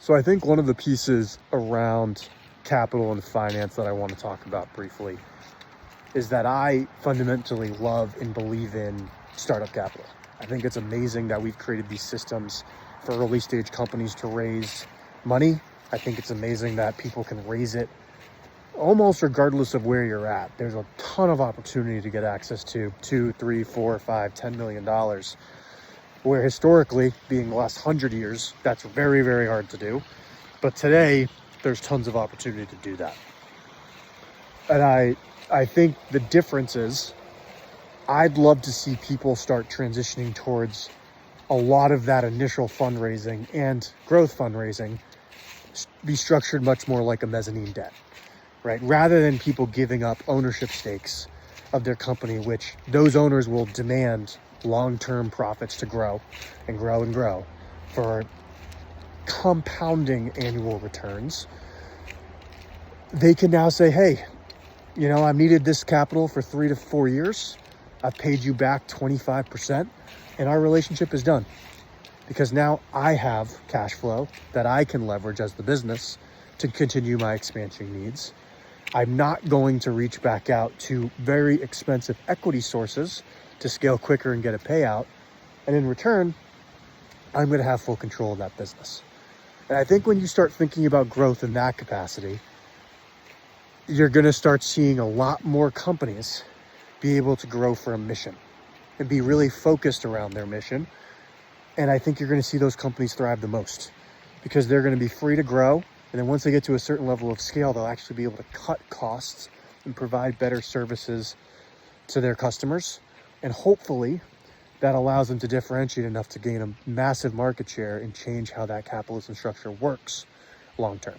So I think one of the pieces around capital and finance that I want to talk about briefly is that I fundamentally love and believe in startup capital. I think it's amazing that we've created these systems for early stage companies to raise money. I think it's amazing that people can raise it almost regardless of where you're at. There's a ton of opportunity to get access to $2, $3, $4, $5, $10 million, where historically, being the last 100 years, that's very, very hard to do. But today, there's tons of opportunity to do that. And I think the difference is, I'd love to see people start transitioning towards a lot of that initial fundraising and growth fundraising be structured much more like a mezzanine debt, right? Rather than people giving up ownership stakes of their company, which those owners will demand long-term profits to grow and grow and grow for compounding annual returns. They can now say, hey, you know, I've needed this capital for 3 to 4 years. I've paid you back 25%, and our relationship is done. Because now I have cash flow that I can leverage as the business to continue my expansion needs. I'm not going to reach back out to very expensive equity sources to scale quicker and get a payout. And in return, I'm going to have full control of that business. And I think when you start thinking about growth in that capacity, you're going to start seeing a lot more companies be able to grow for a mission and be really focused around their mission. And I think you're going to see those companies thrive the most because they're going to be free to grow. And then once they get to a certain level of scale, they'll actually be able to cut costs and provide better services to their customers. And hopefully that allows them to differentiate enough to gain a massive market share and change how that capitalism structure works long term.